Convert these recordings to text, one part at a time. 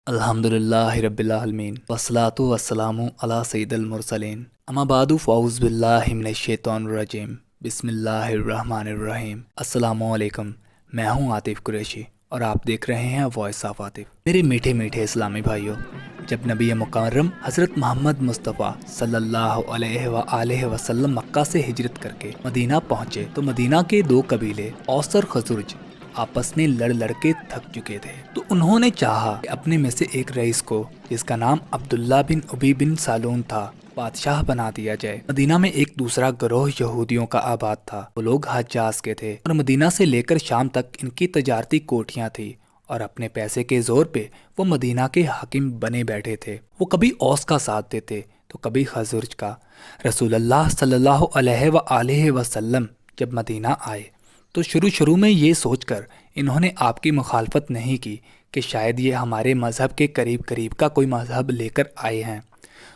الحمدللہ رب العالمین والصلاة والسلام علی سید المرسلین اما بعد فاعوذ باللہ من الشیطان الرجیم بسم اللہ الرحمن الرحیم۔ السلام علیکم، میں ہوں عاطف قریشی اور آپ دیکھ رہے ہیں وائس آف عاطف۔ میرے میٹھے میٹھے اسلامی بھائیوں، جب نبی مکرم حضرت محمد مصطفیٰ صلی اللہ علیہ وآلہ وسلم مکہ سے ہجرت کر کے مدینہ پہنچے تو مدینہ کے دو قبیلے اوس اور خزرج آپس میں لڑ کے تھک چکے تھے، تو انہوں نے چاہا کہ اپنے میں سے ایک رئیس کو، جس کا نام عبداللہ بن ابی بن سالون تھا، بادشاہ بنا دیا جائے۔ مدینہ میں ایک دوسرا گروہ یہودیوں کا آباد تھا، وہ لوگ حجاز کے تھے اور مدینہ سے لے کر شام تک ان کی تجارتی کوٹھیاں تھیں اور اپنے پیسے کے زور پہ وہ مدینہ کے حاکم بنے بیٹھے تھے۔ وہ کبھی اوس کا ساتھ دیتے تو کبھی خزرج کا۔ رسول اللہ صلی اللہ علیہ وآلہ وسلم جب مدینہ آئے تو شروع میں یہ سوچ کر انہوں نے آپ کی مخالفت نہیں کی کہ شاید یہ ہمارے مذہب کے قریب کا کوئی مذہب لے کر آئے ہیں۔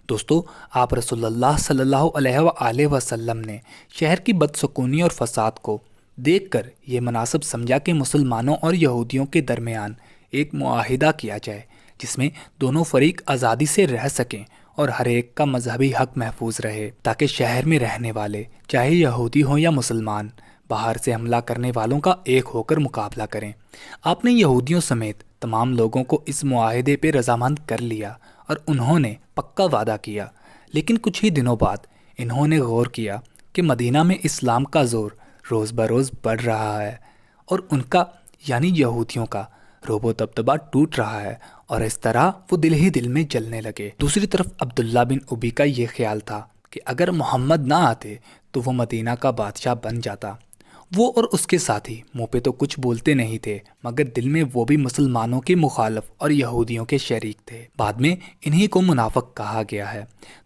دوستو، آپ رسول اللہ صلی اللہ علیہ وآلہ وسلم نے شہر کی بدسکونی اور فساد کو دیکھ کر یہ مناسب سمجھا کہ مسلمانوں اور یہودیوں کے درمیان ایک معاہدہ کیا جائے جس میں دونوں فریق آزادی سے رہ سکیں اور ہر ایک کا مذہبی حق محفوظ رہے، تاکہ شہر میں رہنے والے چاہے یہودی ہوں یا مسلمان باہر سے حملہ کرنے والوں کا ایک ہو کر مقابلہ کریں۔ آپ نے یہودیوں سمیت تمام لوگوں کو اس معاہدے پہ رضامند کر لیا اور انہوں نے پکا وعدہ کیا، لیکن کچھ ہی دنوں بعد انہوں نے غور کیا کہ مدینہ میں اسلام کا زور روز بروز بڑھ رہا ہے اور ان کا یعنی یہودیوں کا رعب و دبدبہ ٹوٹ رہا ہے، اور اس طرح وہ دل ہی دل میں جلنے لگے۔ دوسری طرف عبداللہ بن ابی کا یہ خیال تھا کہ اگر محمد نہ آتے تو وہ مدینہ کا بادشاہ بن جاتا۔ وہ اور اس کے ساتھی منہ پہ تو کچھ بولتے نہیں تھے، مگر دل میں وہ بھی مسلمانوں کے مخالف اور یہودیوں کے شریک تھے۔ بعد میں انہی کو منافق کہا گیا ہے۔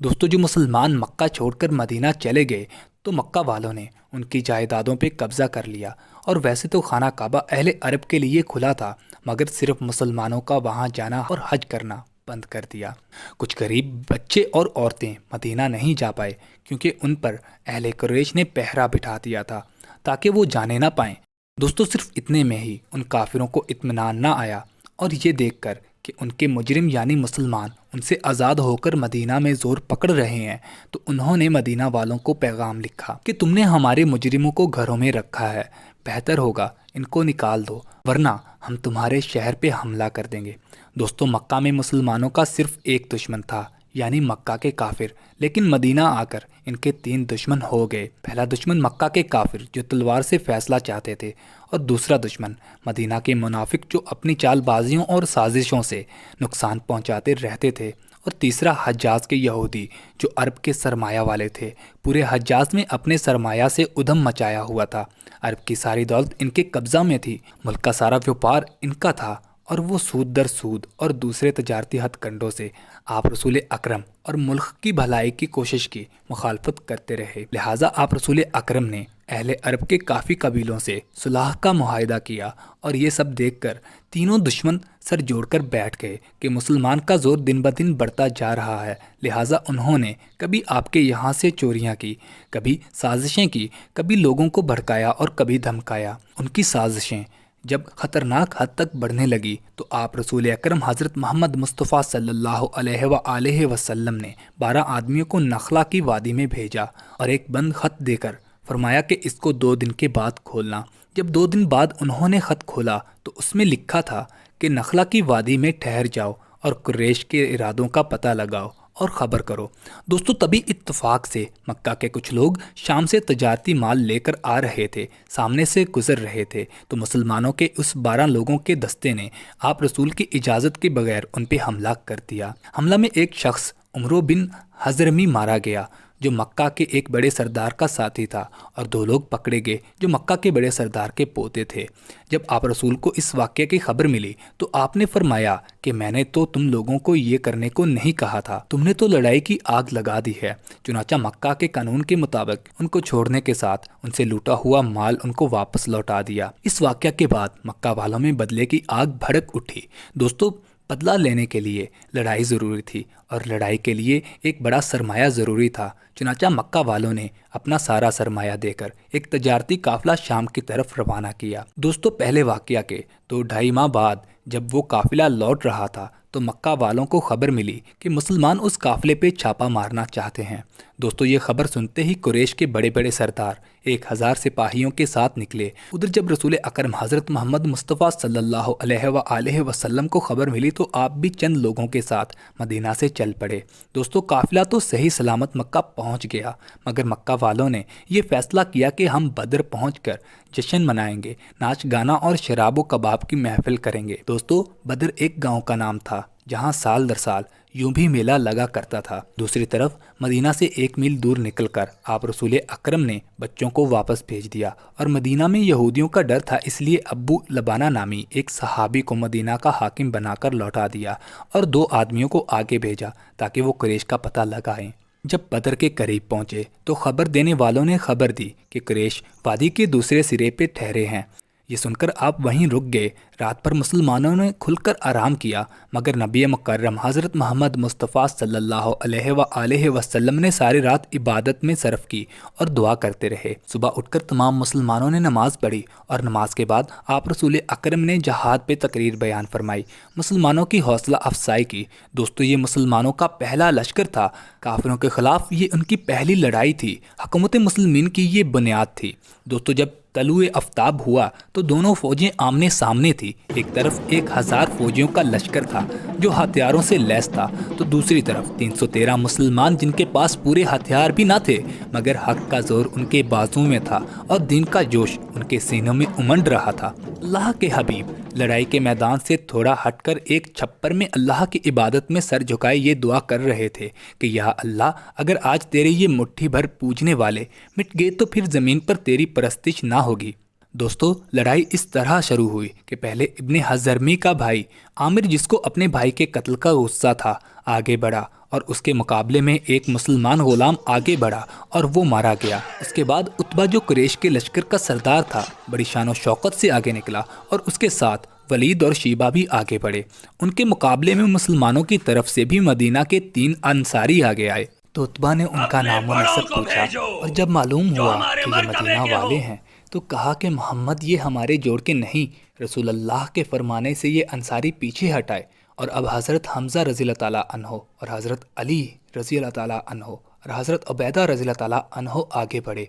دوستو، جو مسلمان مکہ چھوڑ کر مدینہ چلے گئے تو مکہ والوں نے ان کی جائیدادوں پہ قبضہ کر لیا، اور ویسے تو خانہ کعبہ اہل عرب کے لیے کھلا تھا، مگر صرف مسلمانوں کا وہاں جانا اور حج کرنا بند کر دیا۔ کچھ غریب بچے اور عورتیں مدینہ نہیں جا پائے کیونکہ ان پر اہل قریش نے پہرا بٹھا دیا تھا تاکہ وہ جانے نہ پائیں۔ دوستو، صرف اتنے میں ہی ان کافروں کو اطمینان نہ آیا، اور یہ دیکھ کر کہ ان کے مجرم یعنی مسلمان ان سے آزاد ہو کر مدینہ میں زور پکڑ رہے ہیں، تو انہوں نے مدینہ والوں کو پیغام لکھا کہ تم نے ہمارے مجرموں کو گھروں میں رکھا ہے، بہتر ہوگا ان کو نکال دو، ورنہ ہم تمہارے شہر پہ حملہ کر دیں گے۔ دوستو، مکہ میں مسلمانوں کا صرف ایک دشمن تھا، یعنی مکہ کے کافر، لیکن مدینہ آ کر ان کے تین دشمن ہو گئے۔ پہلا دشمن مکہ کے کافر جو تلوار سے فیصلہ چاہتے تھے، اور دوسرا دشمن مدینہ کے منافق جو اپنی چال بازیوں اور سازشوں سے نقصان پہنچاتے رہتے تھے، اور تیسرا حجاز کے یہودی جو عرب کے سرمایہ والے تھے۔ پورے حجاز میں اپنے سرمایہ سے ادھم مچایا ہوا تھا، عرب کی ساری دولت ان کے قبضہ میں تھی، ملک کا سارا ویوپار ان کا تھا، اور وہ سود در سود اور دوسرے تجارتی ہتھ کنڈوں سے آپ رسول اکرم اور ملک کی بھلائی کی کوشش کی مخالفت کرتے رہے۔ لہٰذا آپ رسول اکرم نے اہل عرب کے کافی قبیلوں سے صلح کا معاہدہ کیا، اور یہ سب دیکھ کر تینوں دشمن سر جوڑ کر بیٹھ گئے کہ مسلمان کا زور دن بدن بڑھتا جا رہا ہے۔ لہٰذا انہوں نے کبھی آپ کے یہاں سے چوریاں کی، کبھی سازشیں کی، کبھی لوگوں کو بھڑکایا اور کبھی دھمکایا۔ ان کی سازشیں جب خطرناک حد تک بڑھنے لگی تو آپ رسول اکرم حضرت محمد مصطفیٰ صلی اللہ علیہ وآلہ وسلم نے 12 آدمیوں کو نخلا کی وادی میں بھیجا اور ایک بند خط دے کر فرمایا کہ اس کو 2 دن کے بعد کھولنا۔ جب 2 دن بعد انہوں نے خط کھولا تو اس میں لکھا تھا کہ نخلا کی وادی میں ٹھہر جاؤ اور قریش کے ارادوں کا پتہ لگاؤ اور خبر کرو۔ دوستو، تبھی اتفاق سے مکہ کے کچھ لوگ شام سے تجارتی مال لے کر آ رہے تھے، سامنے سے گزر رہے تھے، تو مسلمانوں کے اس 12 لوگوں کے دستے نے آپ رسول کی اجازت کے بغیر ان پہ حملہ کر دیا۔ حملہ میں ایک شخص عمرو بن حضرمی مارا گیا جو مکہ کے ایک بڑے سردار کا ساتھی تھا، اور 2 لوگ پکڑے گئے جو مکہ کے بڑے سردار کے پوتے تھے۔ جب آپ رسول کو اس واقعے کی خبر ملی تو آپ نے فرمایا کہ میں نے تو تم لوگوں کو یہ کرنے کو نہیں کہا تھا، تم نے تو لڑائی کی آگ لگا دی ہے۔ چنانچہ مکہ کے قانون کے مطابق ان کو چھوڑنے کے ساتھ ان سے لوٹا ہوا مال ان کو واپس لوٹا دیا۔ اس واقعہ کے بعد مکہ والوں میں بدلے کی آگ بھڑک اٹھی۔ دوستو، بدلہ لینے کے لیے لڑائی ضروری تھی، اور لڑائی کے لیے ایک بڑا سرمایہ ضروری تھا۔ چنانچہ مکہ والوں نے اپنا سارا سرمایہ دے کر ایک تجارتی قافلہ شام کی طرف روانہ کیا۔ دوستو، پہلے واقعہ کے 2-2.5 ماہ بعد جب وہ قافلہ لوٹ رہا تھا تو مکہ والوں کو خبر ملی کہ مسلمان اس قافلے پہ چھاپا مارنا چاہتے ہیں۔ دوستو یہ خبر سنتے ہی قریش کے بڑے بڑے سردار 1000 سپاہیوں کے ساتھ نکلے۔ ادھر جب رسول اکرم حضرت محمد مصطفیٰ صلی اللہ علیہ وآلہ وسلم کو خبر ملی تو آپ بھی چند لوگوں کے ساتھ مدینہ سے چل پڑے۔ دوستو قافلہ تو صحیح سلامت مکہ پہنچ گیا، مگر مکہ والوں نے یہ فیصلہ کیا کہ ہم بدر پہنچ کر جشن منائیں گے، ناچ گانا اور شراب و کباب کی محفل کریں گے۔ دوستو بدر ایک گاؤں کا نام تھا جہاں سال در سال یوں بھی میلہ لگا کرتا تھا۔ دوسری طرف مدینہ سے 1 میل دور نکل کر آپ رسول اکرم نے بچوں کو واپس بھیج دیا، اور مدینہ میں یہودیوں کا ڈر تھا، اس لیے ابو لبانہ نامی ایک صحابی کو مدینہ کا حاکم بنا کر لوٹا دیا اور 2 آدمیوں کو آگے بھیجا تاکہ وہ قریش کا پتہ لگائیں۔ جب بدر کے قریب پہنچے تو خبر دینے والوں نے خبر دی کہ قریش وادی کے دوسرے سرے پہ ٹھہرے ہیں۔ یہ سن کر آپ وہیں رک گئے۔ رات پر مسلمانوں نے کھل کر آرام کیا، مگر نبی مکرم حضرت محمد مصطفیٰ صلی اللہ علیہ وآلہ وسلم نے ساری رات عبادت میں صرف کی اور دعا کرتے رہے۔ صبح اٹھ کر تمام مسلمانوں نے نماز پڑھی، اور نماز کے بعد آپ رسول اکرم نے جہاد پہ تقریر بیان فرمائی، مسلمانوں کی حوصلہ افزائی کی۔ دوستو یہ مسلمانوں کا پہلا لشکر تھا، کافروں کے خلاف یہ ان کی پہلی لڑائی تھی، حکومت مسلمین کی یہ بنیاد تھی۔ دوستو جب طلوع آفتاب ہوا تو دونوں فوجیں آمنے سامنے تھی۔ ایک طرف 1000 فوجیوں کا لشکر تھا جو ہتھیاروں سے لیس تھا، تو دوسری طرف 313 مسلمان جن کے پاس پورے ہتھیار بھی نہ تھے، مگر حق کا زور ان کے بازو میں تھا اور دین کا جوش ان کے سینوں میں امنڈ رہا تھا۔ اللہ کے حبیب لڑائی کے میدان سے تھوڑا ہٹ کر ایک چھپر میں اللہ کی عبادت میں سر جھکائے یہ دعا کر رہے تھے کہ یا اللہ، اگر آج تیرے یہ مٹھی بھر پوجنے والے مٹ گئے تو پھر زمین پر تیری پرستش نہ ہوگی۔ دوستو لڑائی اس طرح شروع ہوئی کہ پہلے ابن حضرمی کا بھائی عامر، جس کو اپنے بھائی کے قتل کا غصہ تھا، آگے بڑھا اور اس کے مقابلے میں ایک مسلمان غلام آگے بڑھا اور وہ مارا گیا۔ اس کے بعد عتبہ جو قریش کے لشکر کا سردار تھا بڑی شان و شوکت سے آگے نکلا، اور اس کے ساتھ ولید اور شیبہ بھی آگے بڑھے۔ ان کے مقابلے میں مسلمانوں کی طرف سے بھی مدینہ کے 3 انصاری آگے آئے۔ تو عتبہ نے ان کا نام و نسب پوچھا، اور جب معلوم ہوا کہ یہ مدینہ والے ہیں تو کہا کہ محمد یہ ہمارے جوڑ کے نہیں، رسول اللہ کے فرمانے سے یہ انصاری پیچھے ہٹائے۔ اور اب حضرت حمزہ رضی اللہ تعالیٰ عنہ اور حضرت علی رضی اللہ تعالیٰ عنہ اور حضرت عبیدہ رضی اللہ تعالیٰ عنہ آگے بڑھے۔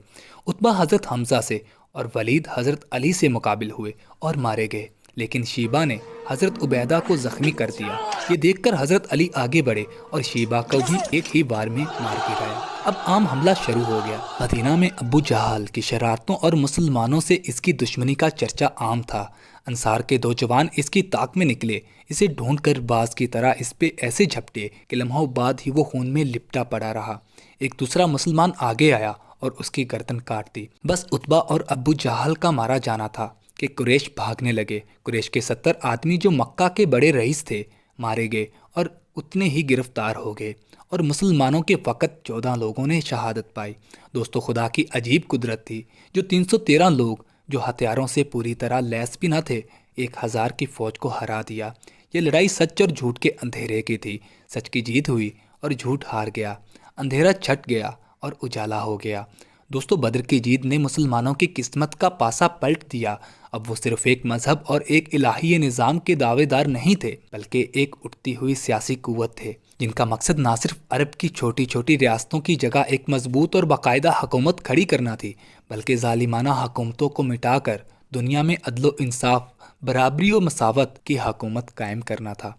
عتبہ حضرت حمزہ سے اور ولید حضرت علی سے مقابل ہوئے اور مارے گئے، لیکن شیبہ نے حضرت عبیدہ کو زخمی کر دیا۔ یہ دیکھ کر حضرت علی آگے بڑھے اور شیبہ کو بھی ایک ہی بار میں مار گرایا۔ اب عام حملہ شروع ہو گیا۔ مدینہ میں ابو جہل کی شرارتوں اور مسلمانوں سے اس کی دشمنی کا چرچا عام تھا۔ انصار کے 2 جوان اس کی طاق میں نکلے، اسے ڈھونڈ کر باز کی طرح اس پہ ایسے جھپٹے کہ لمحوں بعد ہی وہ خون میں لپٹا پڑا رہا۔ ایک دوسرا مسلمان آگے آیا اور اس کی گردن کاٹ دی۔ بس عتبہ اور ابو جہل کا مارا جانا تھا کہ قریش بھاگنے لگے۔ قریش کے 70 آدمی جو مکہ کے بڑے رئیس تھے مارے گئے اور اتنے ہی گرفتار ہو گئے، اور مسلمانوں کے فقط 14 لوگوں نے شہادت پائی۔ دوستو خدا کی عجیب قدرت تھی، جو 313 لوگ جو ہتھیاروں سے پوری طرح لیس بھی نہ تھے 1000 کی فوج کو ہرا دیا۔ یہ لڑائی سچ اور جھوٹ کے اندھیرے کی تھی۔ سچ کی جیت ہوئی اور جھوٹ ہار گیا، اندھیرا چھٹ گیا اور اجالا ہو گیا۔ دوستو بدر کی جیت نے مسلمانوں کی قسمت کا پاسا پلٹ دیا۔ اب وہ صرف ایک مذہب اور ایک الہی نظام کے دعوے دار نہیں تھے، بلکہ ایک اٹھتی ہوئی سیاسی قوت تھے، جن کا مقصد نہ صرف عرب کی چھوٹی چھوٹی ریاستوں کی جگہ ایک مضبوط اور باقاعدہ حکومت کھڑی کرنا تھی، بلکہ ظالمانہ حکومتوں کو مٹا کر دنیا میں عدل و انصاف، برابری و مساوت کی حکومت قائم کرنا تھا۔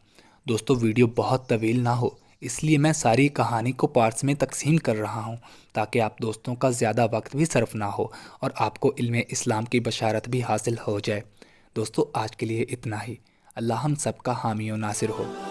دوستو ویڈیو بہت طویل نہ ہو، اس لیے میں ساری کہانی کو پارٹس میں تقسیم کر رہا ہوں تاکہ آپ دوستوں کا زیادہ وقت بھی صرف نہ ہو اور آپ کو علم اسلام کی بشارت بھی حاصل ہو جائے۔ دوستو آج کے لیے اتنا ہی۔ اللہ ہم سب کا حامی و ناصر ہو۔